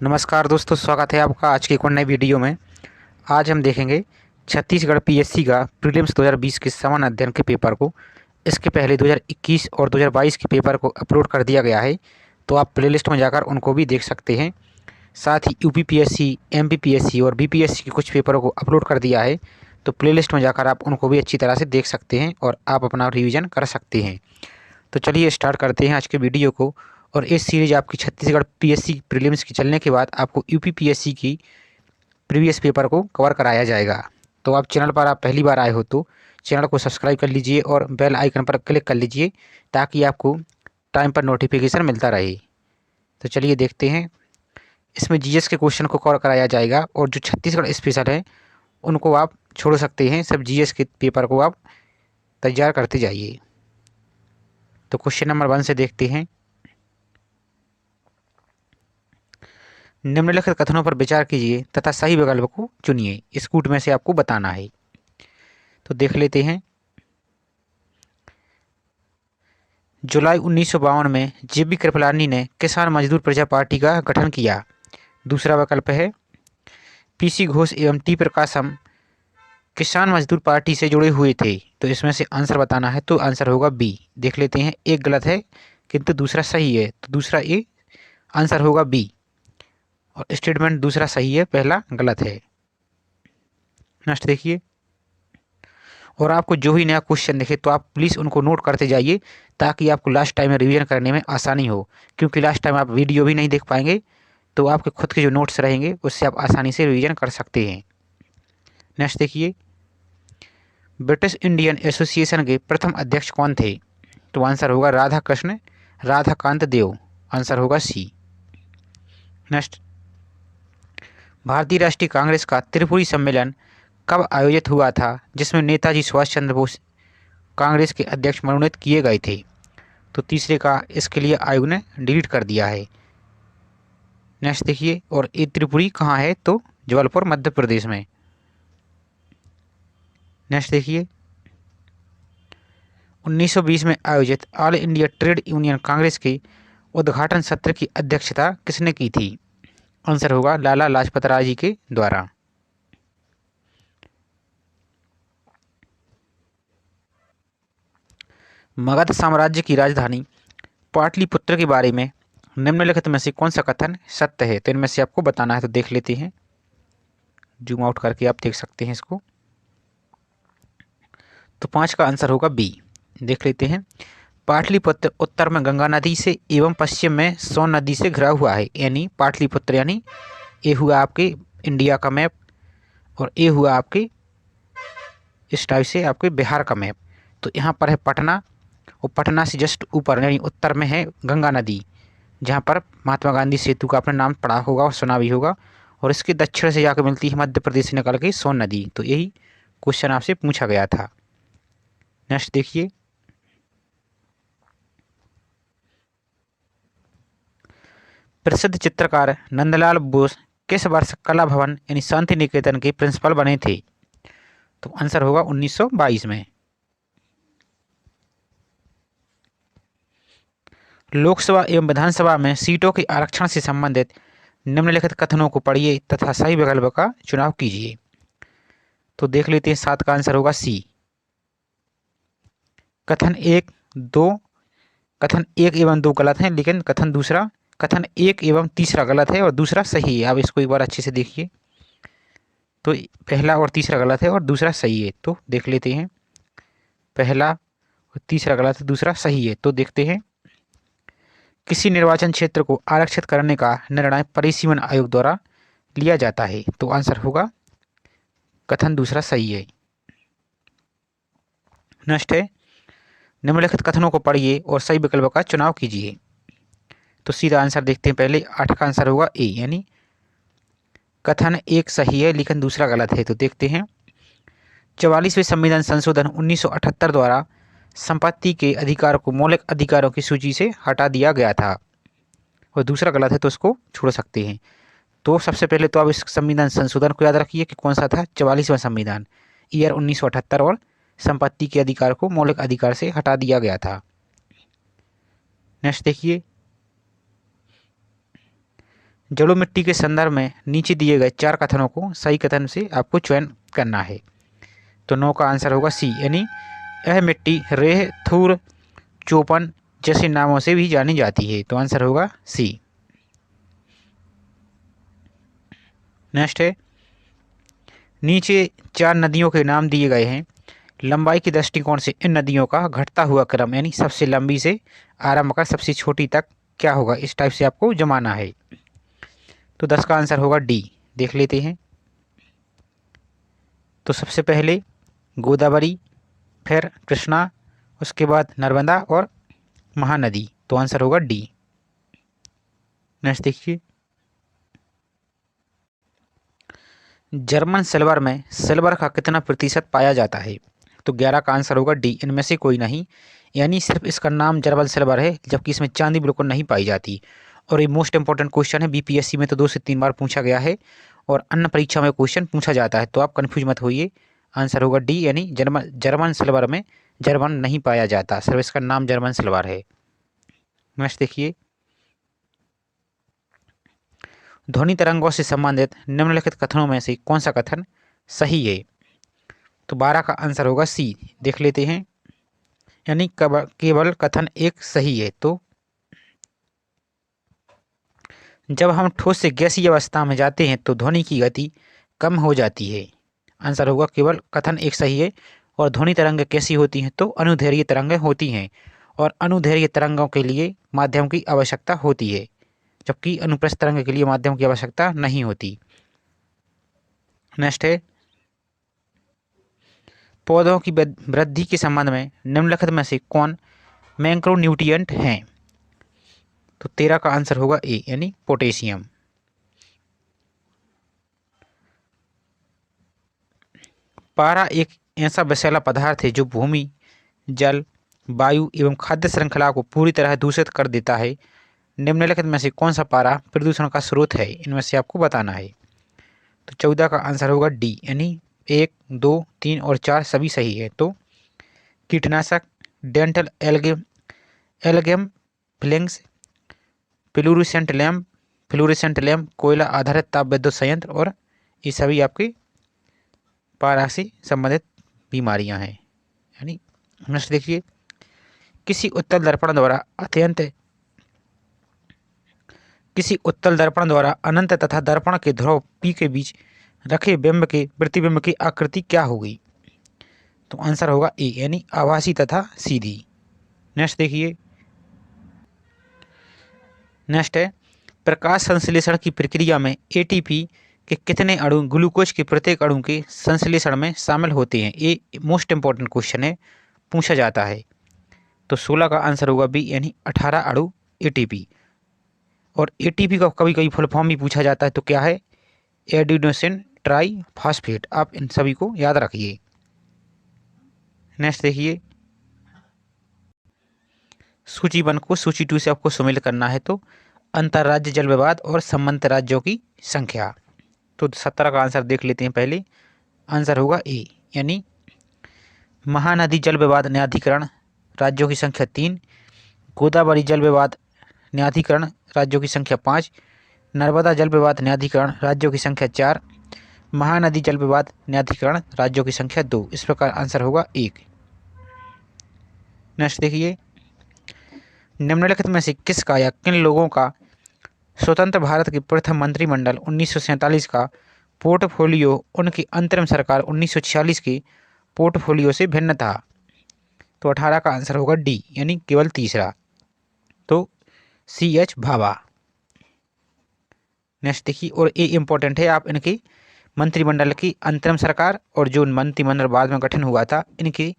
नमस्कार दोस्तों, स्वागत है आपका आज की एक और नई वीडियो में। आज हम देखेंगे छत्तीसगढ़ पीएससी का प्रीलिम्स 2020 के सामान्य अध्ययन के पेपर को। इसके पहले 2021 और 2022 के पेपर को अपलोड कर दिया गया है, तो आप प्लेलिस्ट में जाकर उनको भी देख सकते हैं। साथ ही यूपी पीएससी, एमपी पीएससी और बीपीएससी के कुछ पेपरों को अपलोड कर दिया है, तो प्लेलिस्ट में जाकर आप उनको भी अच्छी तरह से देख सकते हैं और आप अपना रिविज़न कर सकते हैं। तो चलिए स्टार्ट करते हैं आज के वीडियो को। और इस सीरीज आपकी छत्तीसगढ़ पीएससी प्रीलिम्स की चलने के बाद आपको यूपी पीएससी की प्रीवियस पेपर को कवर कराया जाएगा। तो आप चैनल पर आप पहली बार आए हो तो चैनल को सब्सक्राइब कर लीजिए और बेल आइकन पर क्लिक कर लीजिए ताकि आपको टाइम पर नोटिफिकेशन मिलता रहे। तो चलिए देखते हैं। इसमें जीएस के क्वेश्चन को कवर कराया जाएगा और जो छत्तीसगढ़ स्पेशल है उनको आप छोड़ सकते हैं। सब जीएस के पेपर को आप तैयार करते जाइए। तो क्वेश्चन नंबर 1 से देखते हैं। निम्नलिखित कथनों पर विचार कीजिए तथा सही विकल्प को चुनिए। इस कूट में से आपको बताना है, तो देख लेते हैं। जुलाई 1952 में जीबी कृपलानी ने किसान मजदूर प्रजा पार्टी का गठन किया। दूसरा विकल्प है पीसी घोष एवं टी प्रकाशम किसान मजदूर पार्टी से जुड़े हुए थे। तो इसमें से आंसर बताना है, तो आंसर होगा बी। देख लेते हैं, एक गलत है किंतु दूसरा सही है, तो दूसरा ए आंसर होगा बी। और स्टेटमेंट दूसरा सही है, पहला गलत है। नेक्स्ट देखिए। और आपको जो ही नया क्वेश्चन दिखे तो आप प्लीज़ उनको नोट करते जाइए ताकि आपको लास्ट टाइम में रिवीजन करने में आसानी हो, क्योंकि लास्ट टाइम आप वीडियो भी नहीं देख पाएंगे, तो आपके खुद के जो नोट्स रहेंगे उससे आप आसानी से रिवीजन कर सकते हैं। नेक्स्ट देखिए। ब्रिटिश इंडियन एसोसिएशन के प्रथम अध्यक्ष कौन थे? तो आंसर होगा राधा कृष्ण राधाकांत देव। आंसर होगा सी। नेक्स्ट। भारतीय राष्ट्रीय कांग्रेस का त्रिपुरी सम्मेलन कब आयोजित हुआ था जिसमें नेताजी सुभाष चंद्र बोस कांग्रेस के अध्यक्ष मनोनीत किए गए थे? तो तीसरे का इसके लिए आयोग ने डिलीट कर दिया है। नेक्स्ट देखिए। और ये त्रिपुरी कहाँ है? तो जबलपुर मध्य प्रदेश में। नेक्स्ट देखिए। 1920 में आयोजित all India trade union Congress के उद्घाटन सत्र की अध्यक्षता किसने की थी? आंसर होगा लाला लाजपत राय जी के द्वारा। मगध साम्राज्य की राजधानी पाटलिपुत्र के बारे में निम्नलिखित में से कौन सा कथन सत्य है? तो इनमें से आपको बताना है, तो देख लेते हैं। जूम आउट करके आप देख सकते हैं इसको। तो 5 का आंसर होगा बी। देख लेते हैं। पाटलिपुत्र उत्तर में गंगा नदी से एवं पश्चिम में सोन नदी से घिरा हुआ है। यानी पाटलिपुत्र, यानी ये हुआ आपके इंडिया का मैप और ये हुआ आपके इस टाइप से आपके बिहार का मैप। तो यहाँ पर है पटना और पटना से जस्ट ऊपर यानी उत्तर में है गंगा नदी, जहाँ पर महात्मा गांधी सेतु का आपने नाम पढ़ा होगा और सुना भी होगा। और इसके दक्षिण से जाकर मिलती है मध्य प्रदेश से निकल के सोन नदी। तो यही क्वेश्चन आपसे पूछा गया था। नेक्स्ट देखिए। प्रसिद्ध चित्रकार नंदलाल बोस किस वर्ष कला भवन यानी शांति निकेतन के प्रिंसिपल बने थे? तो आंसर होगा 1922 में। लोकसभा एवं विधानसभा में सीटों के आरक्षण से संबंधित निम्नलिखित कथनों को पढ़िए तथा सही विकल्प का चुनाव कीजिए। तो देख लेते हैं। 7 का आंसर होगा सी। कथन एक एवं दो गलत हैं, लेकिन कथन एक एवं तीसरा गलत है और दूसरा सही है। आप इसको एक बार अच्छे से देखिए। तो पहला और तीसरा गलत है और दूसरा सही है। तो देख लेते हैं। पहला और तीसरा गलत है, दूसरा सही है। तो देखते हैं। किसी निर्वाचन क्षेत्र को आरक्षित करने का निर्णय परिसीमन आयोग द्वारा लिया जाता है। तो आंसर होगा कथन दूसरा सही है। नेक्स्ट है। निम्नलिखित कथनों को पढ़िए और सही विकल्प का चुनाव कीजिए। तो सीधा आंसर देखते हैं। पहले 8 का आंसर होगा ए, यानी कथन एक सही है लेकिन दूसरा गलत है। तो देखते हैं। 44वें संविधान संशोधन 1978 द्वारा संपत्ति के अधिकार को मौलिक अधिकारों की सूची से हटा दिया गया था और दूसरा गलत है, तो उसको छोड़ सकते हैं। तो सबसे पहले तो आप इस संविधान संशोधन को याद रखिए कि कौन सा था, 44वां संविधान, ईयर 1978, और संपत्ति के अधिकार को मौलिक अधिकार से हटा दिया गया था। नेक्स्ट देखिए। जलोढ़ मिट्टी के संदर्भ में नीचे दिए गए 4 कथनों को सही कथन से आपको चयन करना है। तो 9 का आंसर होगा सी, यानी यह मिट्टी रेह, थूर, चोपन जैसे नामों से भी जानी जाती है। तो आंसर होगा सी। नेक्स्ट है, नीचे 4 नदियों के नाम दिए गए हैं। लंबाई के दृष्टिकोण से इन नदियों का घटता हुआ क्रम, यानी सबसे लंबी से आरंभ कर सबसे छोटी तक क्या होगा, इस टाइप से आपको जमाना है। तो 10 का आंसर होगा डी। देख लेते हैं। तो सबसे पहले गोदावरी, फिर कृष्णा, उसके बाद नर्मदा और महानदी। तो आंसर होगा डी। नेक्स्ट देखिए, जर्मन सिल्वर में सिल्वर का कितना प्रतिशत पाया जाता है। तो 11 का आंसर होगा डी, इनमें से कोई नहीं, यानी सिर्फ इसका नाम जर्मन सिल्वर है, जबकि इसमें चांदी बिल्कुल नहीं पाई जाती। और ये मोस्ट इंपॉर्टेंट क्वेश्चन है, बीपीएससी में तो 2 से 3 बार पूछा गया है और अन्य परीक्षा में क्वेश्चन पूछा जाता है, तो आप कन्फ्यूज मत होइए। आंसर होगा डी, यानी जर्मन सिल्वर में जर्मन नहीं पाया जाता, सिर्फ इसका नाम जर्मन सिल्वर है। नेक्स्ट देखिए, ध्वनि तरंगों से संबंधित निम्नलिखित कथनों में से कौन सा कथन सही है। तो 12 का आंसर होगा सी। देख लेते हैं, यानी केवल कथन एक सही है। तो जब हम ठोस से गैसीय अवस्था में जाते हैं तो ध्वनि की गति कम हो जाती है। आंसर होगा केवल कथन एक सही है। और ध्वनि तरंगें कैसी होती हैं, तो अनुदैर्घ्य तरंगें होती हैं, और अनुदैर्घ्य तरंगों के लिए माध्यम की आवश्यकता होती है, जबकि अनुप्रस्थ तरंग के लिए माध्यम की आवश्यकता नहीं होती। नेक्स्ट है, पौधों की वृद्धि के संबंध में निम्नलिखित में से कौन मैक्रोन्यूट्रिएंट हैं। तो 13 का आंसर होगा ए, यानी पोटेशियम। पारा एक ऐसा विषैला पदार्थ है जो भूमि, जल, वायु एवं खाद्य श्रृंखला को पूरी तरह दूषित कर देता है। निम्नलिखित में से कौन सा पारा प्रदूषण का स्रोत है, इनमें से आपको बताना है। तो 14 का आंसर होगा डी, यानी 1, 2, 3 और 4 सभी सही है। तो कीटनाशक, डेंटल एल्गेम फ्लिंग्स, फ्लोरेसेंट लैम्प, कोयला आधारित ताप विद्युत संयंत्र, और ये सभी आपके पारा से संबंधित बीमारियां हैं। यानी नेक्स्ट देखिए, किसी उत्तल दर्पण द्वारा अनंत तथा दर्पण के ध्रुव पी के बीच रखे बिंब के प्रतिबिंब की आकृति क्या होगी। तो आंसर होगा ए, यानी आभासी तथा सीधी। नेक्स्ट देखिए, नेक्स्ट है, प्रकाश संश्लेषण की प्रक्रिया में एटीपी के कितने अणु ग्लूकोज के प्रत्येक अणु के संश्लेषण में शामिल होते हैं। ये मोस्ट इंपॉर्टेंट क्वेश्चन है, पूछा जाता है। तो 16 का आंसर होगा बी, यानी 18 अणु एटीपी। और एटीपी का कभी कभी फुल फॉर्म भी पूछा जाता है, तो क्या है, एडिनोसिन ट्राइफॉस्फेट। आप इन सभी को याद रखिए। नेक्स्ट देखिए, सूची 1 को सूची 2 से आपको शामिल करना है। तो अंतर्राज्य जल विवाद और संबंधित राज्यों की संख्या। तो 17 का आंसर देख लेते हैं पहले। आंसर होगा ए, यानी महानदी जल विवाद न्यायाधिकरण, राज्यों की संख्या 3, गोदावरी जल विवाद न्यायाधिकरण, राज्यों की संख्या 5, नर्मदा जल विवाद न्यायाधिकरण, राज्यों की संख्या 4, महानदी जल विवाद न्यायाधिकरण, राज्यों की संख्या 2। इस प्रकार आंसर होगा 1। नेक्स्ट देखिए, निम्नलिखित में से किसका या किन लोगों का स्वतंत्र भारत के प्रथम मंत्रिमंडल 1947 का पोर्टफोलियो उनकी अंतरिम सरकार 1946 के पोर्टफोलियो से भिन्न था। तो 18 का आंसर होगा डी, यानी केवल तीसरा। तो CH भाभा। नेक्स्ट देखिए, और ये इंपॉर्टेंट है, आप इनकी मंत्रिमंडल की अंतरिम सरकार और जो मंत्रिमंडल बाद में गठन हुआ था, इनके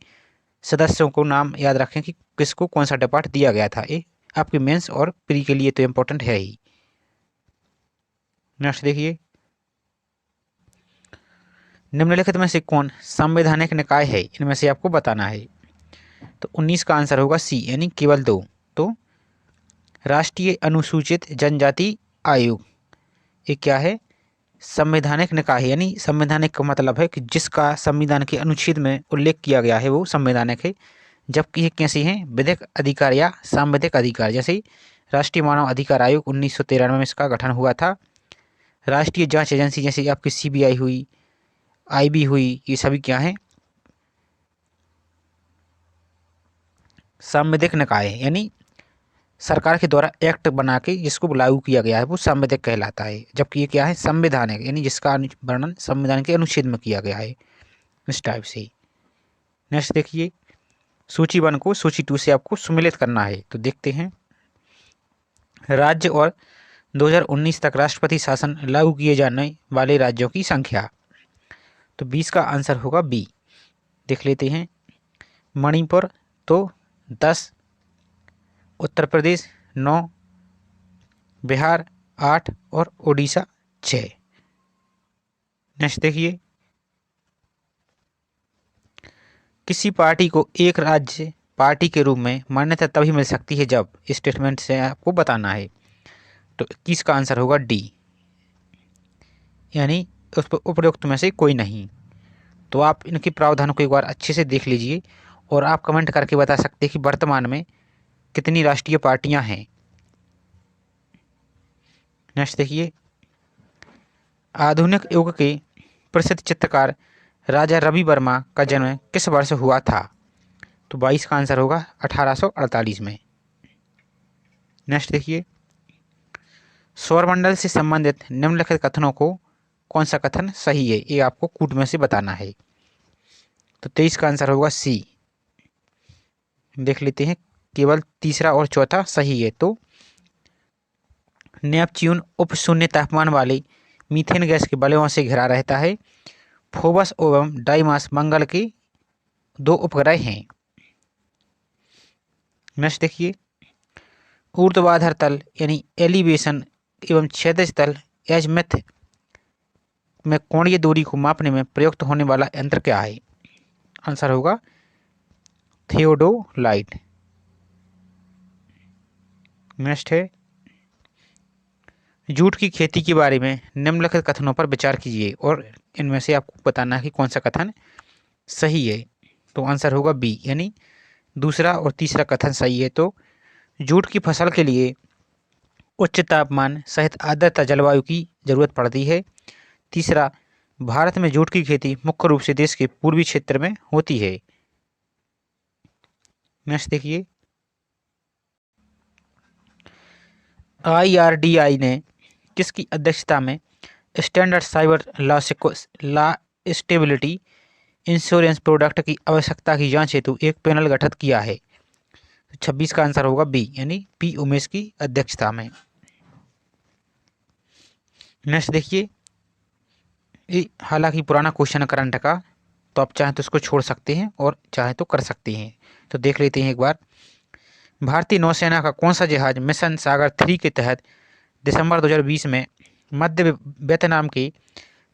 सदस्यों को नाम याद रखें कि किसको कौन सा डिपार्ट दिया गया था। ये आपके मेंस और प्री के लिए तो इंपॉर्टेंट है ही। नेक्स्ट देखिए, निम्नलिखित में से कौन संवैधानिक निकाय है, इनमें से आपको बताना है। तो 19 का आंसर होगा सी, यानी केवल 2। तो राष्ट्रीय अनुसूचित जनजाति आयोग, ये क्या है, संवैधानिक निकाय है। यानी संवैधानिक का मतलब है कि जिसका संविधान के अनुच्छेद में उल्लेख किया गया है वो संवैधानिक है, जबकि ये कैसे हैं, विधिक अधिकार या सांविधिक अधिकार। जैसे राष्ट्रीय मानव अधिकार आयोग 1993 में इसका गठन हुआ था, राष्ट्रीय जांच एजेंसी जैसे आपकी सीबीआई हुई, आईबी हुई, ये सभी क्या हैं? संवैधानिक निकाय यानी सरकार के द्वारा एक्ट बना के जिसको लागू किया गया है वो संवैधानिक कहलाता है। जबकि ये क्या है? संवैधानिक यानी जिसका वर्णन संविधान के अनुच्छेद में किया गया है, इस टाइप से। नेक्स्ट देखिए, सूची 1 को सूची 2 से आपको सम्मिलित करना है। तो देखते हैं, राज्य और 2019 तक राष्ट्रपति शासन लागू किए जाने वाले राज्यों की संख्या। तो 20 का आंसर होगा बी। देख लेते हैं, मणिपुर तो 10, उत्तर प्रदेश 9, बिहार 8 और उड़ीसा 6। नेक्स्ट देखिए, किसी पार्टी को एक राज्य पार्टी के रूप में मान्यता तभी मिल सकती है जब, स्टेटमेंट से आपको बताना है। तो 21 का आंसर होगा डी, यानी उस पर उपरोक्त में से कोई नहीं। तो आप इनके प्रावधानों को एक बार अच्छे से देख लीजिए और आप कमेंट करके बता सकते हैं कि वर्तमान में कितनी राष्ट्रीय पार्टियां हैं। नेक्स्ट देखिए, आधुनिक युग के प्रसिद्ध चित्रकार राजा रवि वर्मा का जन्म किस वर्ष हुआ था? तो 22 का आंसर होगा 1848 में। नेक्स्ट देखिए, सौरमंडल से संबंधित निम्नलिखित कथनों को कौन सा कथन सही है? ये आपको कूट में से बताना है। तो 23 का आंसर होगा सी। देख लेते हैं, केवल तीसरा और चौथा सही है। तो नेपच्यून उप शून्य तापमान वाले मीथेन गैस के बलयों से घिरा रहता है। फोबस एवं डाइमास मंगल के 2 उपग्रह हैं। नेक्स्ट देखिए, ऊर्ध्वाधर तल यानी एलिवेशन एवं क्षैतिज तल एजमेथ में कोणीय दूरी को मापने में प्रयुक्त होने वाला यंत्र क्या है? आंसर होगा थियोडोलाइट। नेक्स्ट है, जूट की खेती के बारे में निम्नलिखित कथनों पर विचार कीजिए और इनमें से आपको बताना है कि कौन सा कथन सही है। तो आंसर होगा बी, यानी दूसरा और तीसरा कथन सही है। तो जूट की फसल के लिए उच्च तापमान सहित आर्द्रता जलवायु की जरूरत पड़ती है। तीसरा, भारत में जूट की खेती मुख्य रूप से देश के पूर्वी क्षेत्र में होती है। नेक्स्ट देखिए, IRDAI ने किसकी अध्यक्षता में standard cyber law stability insurance product की आवश्यकता की जांच हेतु एक पैनल गठित किया है? 26 का आंसर होगा बी, यानी पी उमेश की अध्यक्षता में। नेक्स्ट देखिए, ये हालांकि पुराना क्वेश्चन करंट का, तो आप चाहें तो इसको छोड़ सकते हैं और चाहें तो कर सकते हैं। तो देख लेते हैं एक बार, भारतीय नौसेना का कौन सा जहाज मिशन सागर 3 के तहत दिसंबर 2020 में मध्य वियतनाम के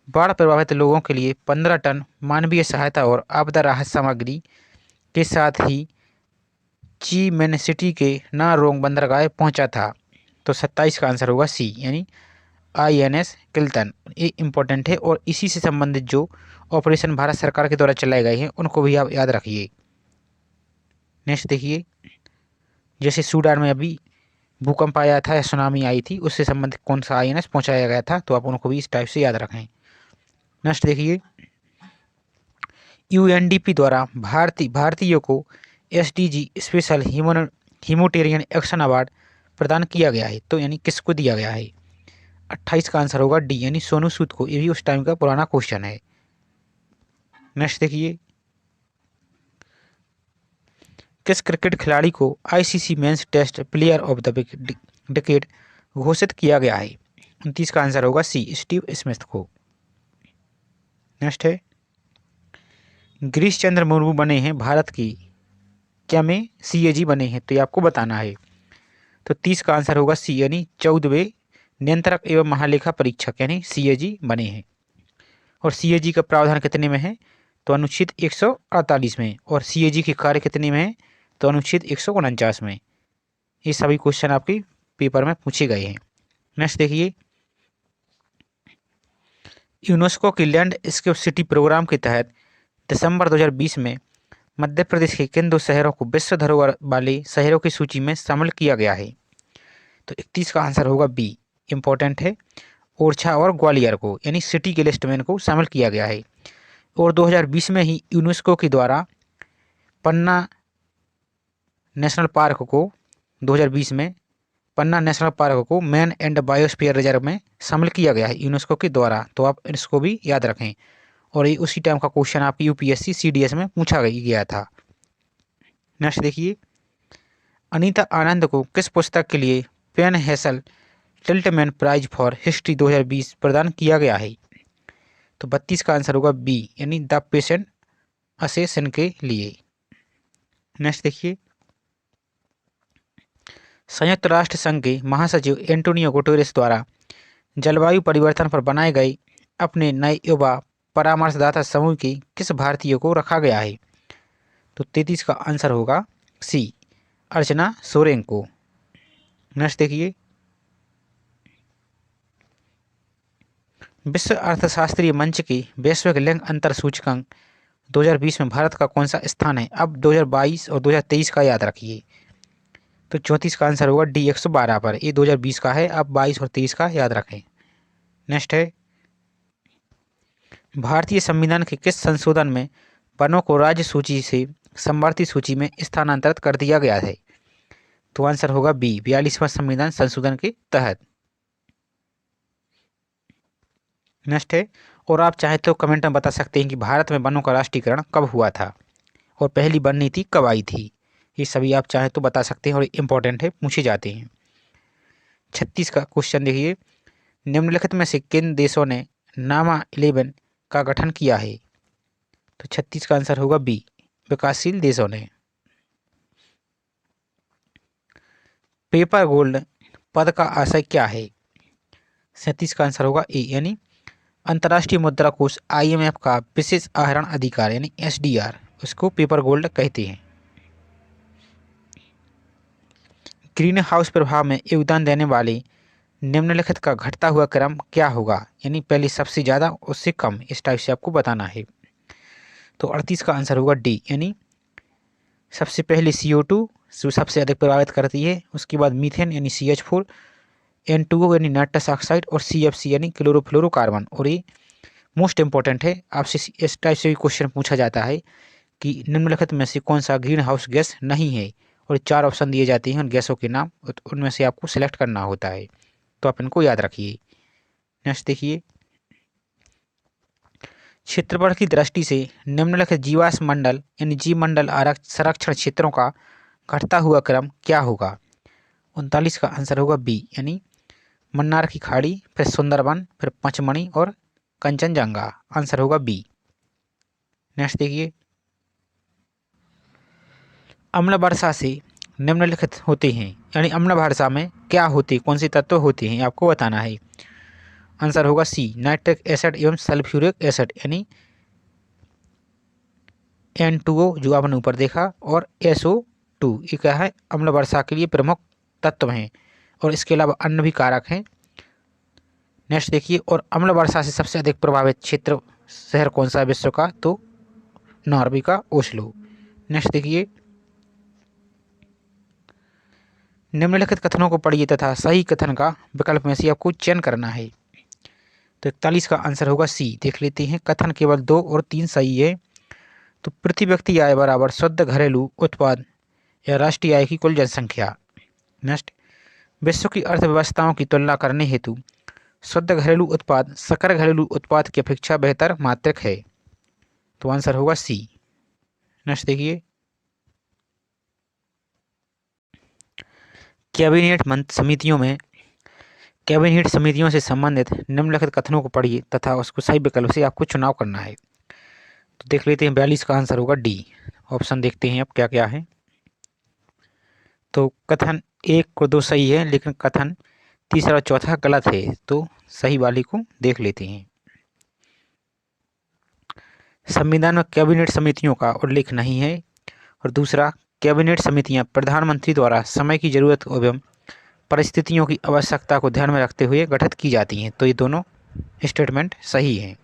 बाढ़ प्रभावित लोगों के लिए 15 टन मानवीय सहायता और आपदा राहत सामग्री के साथ ही ची मैन सिटी के नारोंग बंदरगाह पहुंचा था? तो 27 का आंसर होगा सी, यानी INS किल्टन। ये इम्पोर्टेंट है और इसी से संबंधित जो ऑपरेशन भारत सरकार के द्वारा चलाए गए हैं उनको भी आप याद रखिए। नेक्स्ट देखिए, जैसे सूडान में अभी भूकंप आया था या सुनामी आई थी, उससे संबंधित कौन सा INS पहुंचाया गया था? तो आप उनको भी इस टाइप से याद रखें। नेक्स्ट देखिए, UNDP द्वारा भारतीयों को SDG special humanitarian action award प्रदान किया गया है। तो यानी किसको दिया गया है? 28 का आंसर होगा डी, यानी सोनू सूद को। ये भी उस टाइम का पुराना क्वेश्चन है। नेक्स्ट देखिए, किस क्रिकेट खिलाड़ी को ICC men's test player of the decade घोषित किया गया है? 29 का आंसर होगा सी, स्टीव स्मिथ को। नेक्स्ट है, गिरीश चंद्र मुर्मू बने हैं भारत की क्या में CAG बने हैं? तो ये आपको बताना है। तो 30 का आंसर होगा सी, यानी 14वें नियंत्रक एवं महालेखा परीक्षक यानी CAG बने हैं। और CAG का प्रावधान कितने में है? तो अनुच्छेद 148 में। और CAG के कार्य कितने में है? तो अनुच्छेद 149 में। ये सभी क्वेश्चन आपके पेपर में पूछे गए हैं। नेक्स्ट देखिए, यूनेस्को की लैंडस्केप सिटी प्रोग्राम के तहत दिसंबर 2020 में मध्य प्रदेश के किन 2 शहरों को विश्व धरोहर वाले शहरों की सूची में शामिल किया गया है? तो 31 का आंसर होगा बी, इम्पोर्टेंट है। ओरछा और ग्वालियर को यानी सिटी के लिस्ट में इनको शामिल किया गया है। और 2020 में ही यूनेस्को के द्वारा पन्ना नेशनल पार्क को 2020 में पन्ना नेशनल पार्क को मैन एंड बायोस्फीयर रिजर्व में शामिल किया गया है यूनेस्को के द्वारा, तो आप इसको भी याद रखें। और ये उसी टाइम का क्वेश्चन आपकी यूपीएससी सीडीएस में पूछा गया था। नेक्स्ट देखिए, अनीता आनंद को किस पुस्तक के लिए PEN Hessell Tiltman prize for history 2020 प्रदान किया गया है? तो 32 का आंसर होगा बी, यानी द पेशेंट असेसन के लिए। नेक्स्ट देखिए, संयुक्त राष्ट्र संघ के महासचिव एंटोनियो गुटेरेस द्वारा जलवायु परिवर्तन पर बनाए गए अपने नए युवा परामर्शदाता समूह के किस भारतीय को रखा गया है? तो 33 का आंसर होगा सी, अर्चना सोरेन को। नेक्स्ट देखिए, विश्व अर्थशास्त्रीय मंच के वैश्विक लिंग अंतर सूचकांक 2020 में भारत का कौन सा स्थान है? अब 2022 और 2023 का याद रखिए। तो 34 का आंसर होगा डी 112 पर। ये 2020 का है, अब 22 और 23 का याद रखें। नेक्स्ट है, भारतीय संविधान के किस संशोधन में वनों को राज्य सूची से समवर्ती सूची में स्थानांतरित कर दिया गया है? तो आंसर होगा बी, 42वां संविधान संशोधन के तहत। नेक्स्ट है, और आप चाहे तो कमेंट में बता सकते हैं कि भारत में वनों का राष्ट्रीयकरण कब हुआ था और पहली वन नीति कब आई थी। ये सभी आप चाहे तो बता सकते हैं और इम्पोर्टेंट है, पूछे जाते हैं। 36 का क्वेश्चन देखिए, निम्नलिखित में से किन देशों ने नामा 11 का गठन किया है? तो 36 का आंसर होगा बी, विकासशील देशों ने। पेपर गोल्ड पद का आशय क्या है? 37 का आंसर होगा ए, यानी अंतर्राष्ट्रीय मुद्रा कोष IMF का विशेष आहरण अधिकार यानी SDR, उसको पेपर गोल्ड कहते हैं। ग्रीन हाउस प्रभाव में योगदान देने वाले निम्नलिखित का घटता हुआ क्रम क्या होगा? यानी पहले सबसे ज़्यादा उससे कम, इस टाइप से आपको बताना है। तो 38 का आंसर होगा डी, यानी सबसे पहले CO2 जो सबसे अधिक प्रभावित करती है, उसके बाद मीथेन यानी CH4, N2O यानी नाइट्रस ऑक्साइड और CFC यानी क्लोरोफ्लोरोकार्बन। और ये मोस्ट इंपॉर्टेंट है, आपसे इस टाइप से भी क्वेश्चन पूछा जाता है कि निम्नलिखित में से कौन सा ग्रीन हाउस गैस नहीं है, और 4 ऑप्शन दिए जाते हैं उन गैसों के नाम, उनमें से आपको सिलेक्ट करना होता है, तो आप इनको याद रखिए। नेक्स्ट देखिए, क्षेत्रफल की दृष्टि से निम्नलिखित जीवाश्म मंडल यानी जीव मंडल संरक्षण क्षेत्रों का घटता हुआ क्रम क्या होगा? 39 का आंसर होगा बी, यानी मन्नार की खाड़ी, फिर सुंदरबन, फिर पचमणी और कंचनजंगा। आंसर होगा बी। नेक्स्ट देखिए, अम्ल वर्षा से निम्नलिखित होते हैं, यानी अम्ल वर्षा में क्या होते, कौन से तत्व होते हैं, आपको बताना है। आंसर होगा सी, नाइट्रिक एसिड एवं सल्फ्यूरिक एसिड यानी N2O जो आपने ऊपर देखा, और SO2, ये क्या है, अम्ल वर्षा के लिए प्रमुख तत्व हैं, और इसके अलावा अन्य भी कारक हैं। नेक्स्ट देखिए, और अम्ल वर्षा से सबसे अधिक प्रभावित क्षेत्र शहर कौन सा है विश्व का? तो नॉर्वे का ओस्लो। नेक्स्ट देखिए, निम्नलिखित कथनों को पढ़िए तथा सही कथन का विकल्प में से आपको चयन करना है। तो 41 का आंसर होगा सी। देख लेते हैं, कथन केवल 2 और 3 सही है। तो प्रति व्यक्ति आय बराबर शुद्ध घरेलू उत्पाद या राष्ट्रीय आय की कुल जनसंख्या। नेक्स्ट, विश्व की अर्थव्यवस्थाओं की तुलना करने हेतु शुद्ध घरेलू उत्पाद सकल घरेलू उत्पाद की अपेक्षा बेहतर मात्रक है। तो आंसर होगा सी। नेक्स्ट देखिए, कैबिनेट समितियों से संबंधित निम्नलिखित कथनों को पढ़िए तथा उसको सही विकल्प से आपको चुनाव करना है। तो देख लेते हैं, 42 का आंसर होगा डी। ऑप्शन देखते हैं अब क्या क्या है। तो कथन 1 को 2 सही है, लेकिन कथन तीसरा और चौथा गलत है, तो सही वाले को देख लेते हैं। संविधान में कैबिनेट समितियों का उल्लेख नहीं है, और दूसरा, कैबिनेट समितियां प्रधानमंत्री द्वारा समय की जरूरत एवं परिस्थितियों की आवश्यकता को ध्यान में रखते हुए गठित की जाती हैं। तो ये दोनों स्टेटमेंट सही हैं।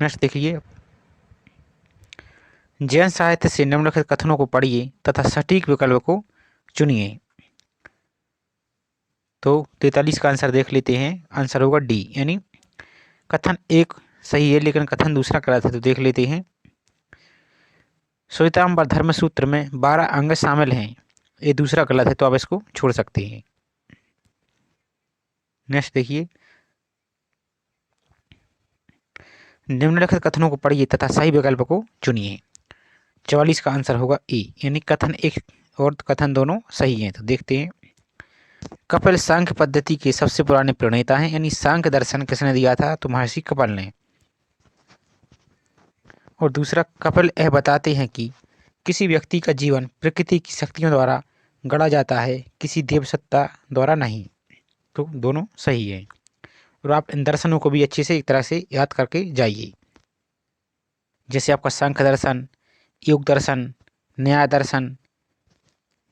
नेक्स्ट देखिए, जैन साहित्य से निम्नलिखित कथनों को पढ़िए तथा सटीक विकल्प को चुनिए। तो 43 का आंसर देख लेते हैं, आंसर होगा डी, यानी कथन एक सही है लेकिन कथन दूसरा गलत है। तो देख लेते हैं, श्वेतांबर धर्म सूत्र में 12 अंग शामिल हैं, ये दूसरा गलत है, तो आप इसको छोड़ सकते हैं। नेक्स्ट देखिए, निम्नलिखित कथनों को पढ़िए तथा सही विकल्प को चुनिए। 44 का आंसर होगा ए, यानी कथन एक और कथन दोनों सही हैं। तो देखते हैं, कपिल सांख्य पद्धति के सबसे पुराने प्रणेता हैं, यानी सांख्य दर्शन किसने दिया था? तो महर्षि कपिल ने। और दूसरा, कपिल यह बताते हैं कि किसी व्यक्ति का जीवन प्रकृति की शक्तियों द्वारा गढ़ा जाता है, किसी देव सत्ता द्वारा नहीं। तो दोनों सही है। और आप इन दर्शनों को भी अच्छे से एक तरह से याद करके जाइए, जैसे आपका सांख्य दर्शन, योग दर्शन, न्याय दर्शन,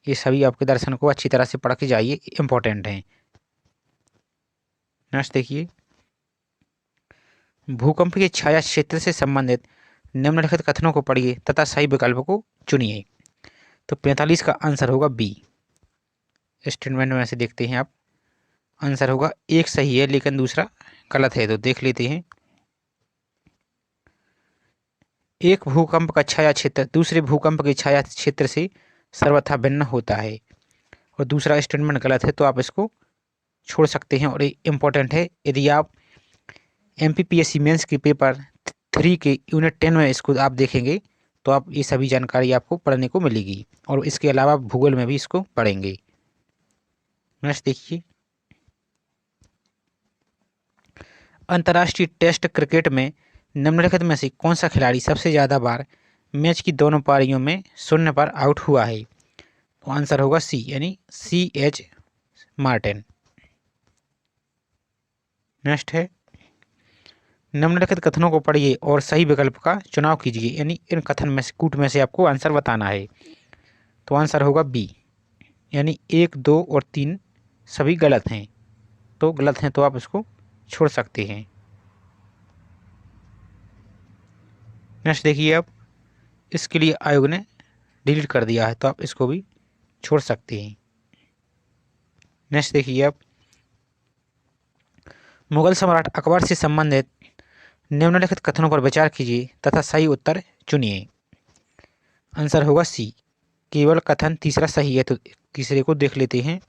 ये सभी आपके दर्शन को अच्छी तरह से पढ़ के जाइए, इंपॉर्टेंट हैं। नेक्स्ट देखिए, भूकंप के छाया क्षेत्र से संबंधित निम्नलिखित कथनों को पढ़िए तथा सही विकल्प को चुनिए। तो 45 का आंसर होगा बी। स्टेटमेंट में से देखते हैं आप, आंसर होगा एक सही है लेकिन दूसरा गलत है। तो देख लेते हैं, एक भूकंप का छाया क्षेत्र दूसरे भूकंप के छाया क्षेत्र से सर्वथा भिन्न होता है। और दूसरा स्टेटमेंट गलत है, तो आप इसको छोड़ सकते हैं। और ये इंपॉर्टेंट है, यदि आप MPPSC मेंस के पेपर 3 के यूनिट 10 में इसको आप देखेंगे तो आप ये सभी जानकारी आपको पढ़ने को मिलेगी। और इसके अलावा भूगोल में भी इसको पढ़ेंगे। नेक्स्ट देखिए, अंतर्राष्ट्रीय टेस्ट क्रिकेट में निम्नलिखित में से कौन सा खिलाड़ी सबसे ज़्यादा बार मैच की दोनों पारियों में 0 पर आउट हुआ है? तो आंसर होगा सी, यानी CH मार्टिन। नेक्स्ट है, निम्नलिखित कथनों को पढ़िए और सही विकल्प का चुनाव कीजिए, यानी इन कथन में से कूट में से आपको आंसर बताना है। तो आंसर होगा बी, यानी 1, 2 और 3 सभी गलत हैं। तो गलत हैं तो आप इसको छोड़ सकते हैं। नेक्स्ट देखिए, आप इसके लिए आयोग ने डिलीट कर दिया है, तो आप इसको भी छोड़ सकते हैं। नेक्स्ट देखिए, आप मुगल सम्राट अकबर से संबंधित निम्नलिखित कथनों पर विचार कीजिए तथा सही उत्तर चुनिए। आंसर होगा सी, केवल कथन तीसरा सही है। तो तीसरे को देख लेते हैं,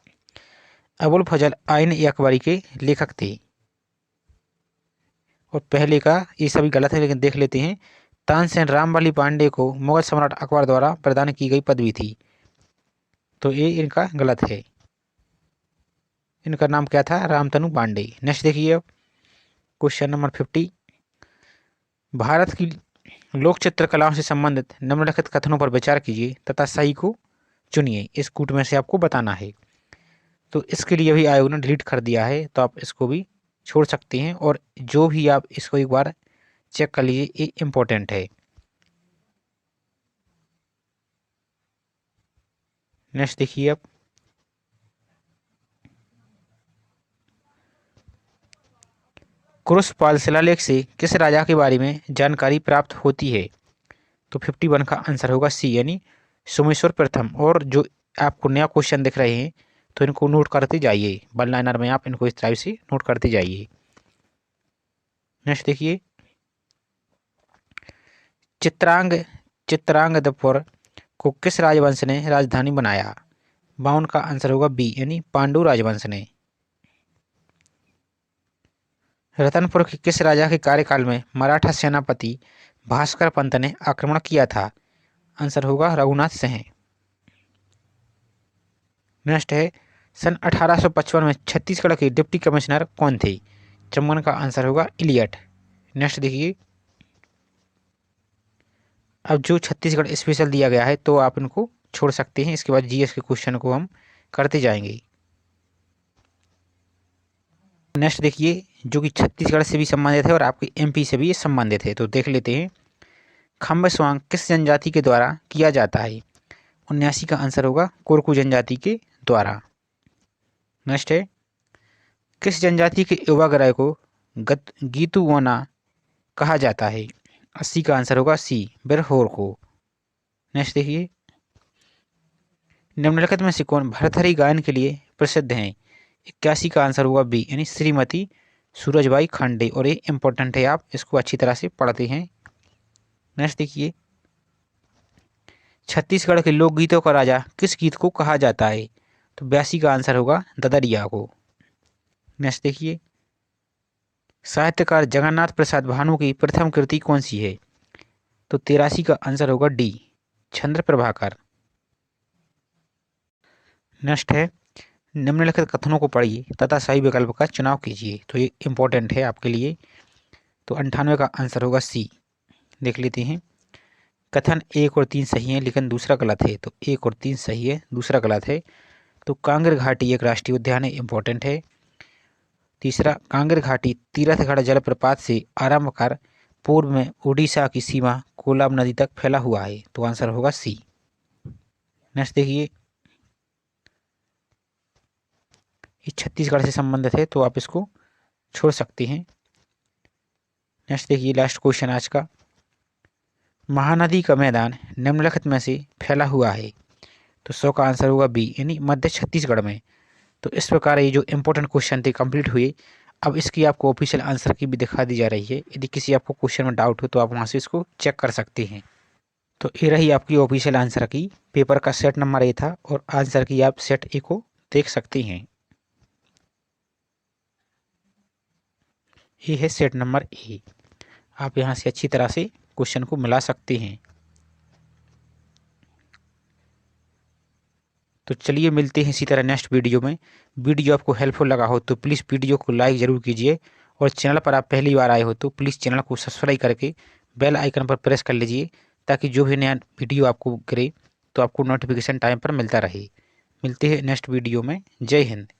अबुल फजल आइन-ए-अकबरी के लेखक थे। और पहले का ये सभी गलत है, लेकिन देख लेते हैं, तानसेन रामबली पांडे को मुगल सम्राट अकबर द्वारा प्रदान की गई पदवी थी। तो ये इनका गलत है, इनका नाम क्या था? रामतनु पांडे। नेक्स्ट देखिए, अब क्वेश्चन नंबर 50, भारत की लोक चित्रकलाओं से संबंधित निम्नलिखित कथनों पर विचार कीजिए तथा सही को चुनिए। इस कूट में से आपको बताना है। तो इसके लिए भी आयोग ने डिलीट कर दिया है, तो आप इसको भी छोड़ सकते हैं। और जो भी आप इसको एक बार चेक कर लीजिए, ये इम्पोर्टेंट है। नेक्स्ट देखिए, आप क्रुसपाल शिलालेख से किस राजा के बारे में जानकारी प्राप्त होती है? तो 51 का आंसर होगा सी, यानी सोमेश्वर प्रथम। और जो आपको नया क्वेश्चन दिख रहे हैं तो इनको नोट करते जाइए, वन लाइनर में आप इनको इस तरह से नोट करते जाइए। नेक्स्ट देखिए, चित्रांगदपुर को किस राजवंश ने राजधानी बनाया? 52 का आंसर होगा बी, यानी पांडु राजवंश ने। रतनपुर के किस राजा के कार्यकाल में मराठा सेनापति भास्कर पंत ने आक्रमण किया था? आंसर होगा रघुनाथ सिंह। नेक्स्ट है, सन 1855 में छत्तीसगढ़ के डिप्टी कमिश्नर कौन थे? 54 का आंसर होगा इलियट। नेक्स्ट देखिए, अब जो छत्तीसगढ़ स्पेशल दिया गया है तो आप इनको छोड़ सकते हैं। इसके बाद GS के क्वेश्चन को हम करते जाएंगे। नेक्स्ट देखिए, जो कि छत्तीसगढ़ से भी संबंधित है और आपके MP से भी ये संबंधित है। तो देख लेते हैं, खम्ब स्वांग किस जनजाति के द्वारा किया जाता है? 79 का आंसर होगा कोरकू जनजाति के द्वारा। नेक्स्ट है, किस जनजाति के युवा ग्रह को गीतुवना कहा जाता है? 80 का आंसर होगा सी, बिरहोर को। नेक्स्ट देखिए, निम्नलिखित में से कौन भरथरी गायन के लिए प्रसिद्ध हैं? 81 का आंसर होगा बी यानी श्रीमती सूरजबाई खांडे, और ये इंपॉर्टेंट है, आप इसको अच्छी तरह से पढ़ते हैं। नेक्स्ट देखिए, छत्तीसगढ़ के लोकगीतों का राजा किस गीत को कहा जाता है? तो 82 का आंसर होगा ददरिया को। नेक्स्ट देखिए, साहित्यकार जगन्नाथ प्रसाद भानु की प्रथम कृति कौन सी है? तो 83 का आंसर होगा डी चंद्र प्रभाकर। नेक्स्ट है, निम्नलिखित कथनों को पढ़िए तथा सही विकल्प का चुनाव कीजिए। तो ये इंपॉर्टेंट है आपके लिए। तो 98 का आंसर होगा सी। देख लेते हैं, कथन 1 और 3 सही है लेकिन दूसरा गलत है। तो 1 और 3 सही है, दूसरा गलत है। तो कांगेर घाटी एक राष्ट्रीय उद्यान है, इंपॉर्टेंट है। तीसरा, कांगेर घाटी तीरथगढ़ जलप्रपात से आरंभ कर पूर्व में उड़ीसा की सीमा कोलाब नदी तक फैला हुआ है। तो आंसर होगा सी। नेक्स्ट देखिए, ये छत्तीसगढ़ से संबंधित है तो आप इसको छोड़ सकते हैं। नेक्स्ट देखिए, लास्ट क्वेश्चन आज का, महानदी का मैदान निम्नलिखित में से फैला हुआ है। तो 100 का आंसर होगा बी यानी मध्य छत्तीसगढ़ में। तो इस प्रकार ये जो इंपॉर्टेंट क्वेश्चन थे कंप्लीट हुए। अब इसकी आपको ऑफिशियल आंसर की भी दिखा दी जा रही है। यदि किसी आपको क्वेश्चन में डाउट हो तो आप वहाँ से इसको चेक कर सकते हैं। तो ये रही आपकी ऑफिशियल आंसर की। पेपर का सेट नंबर ए था और आंसर की आप सेट ए को देख सकते हैं। ये है सेट नंबर ए। आप यहाँ से अच्छी तरह से क्वेश्चन को मिला सकते हैं। तो चलिए मिलते हैं इसी तरह नेक्स्ट वीडियो में। वीडियो आपको हेल्पफुल लगा हो तो प्लीज़ वीडियो को लाइक ज़रूर कीजिए, और चैनल पर आप पहली बार आए हो तो प्लीज़ चैनल को सब्सक्राइब करके बेल आइकन पर प्रेस कर लीजिए, ताकि जो भी नया वीडियो आपको करे तो आपको नोटिफिकेशन टाइम पर मिलता रहे। मिलते हैं नेक्स्ट वीडियो में। जय हिंद।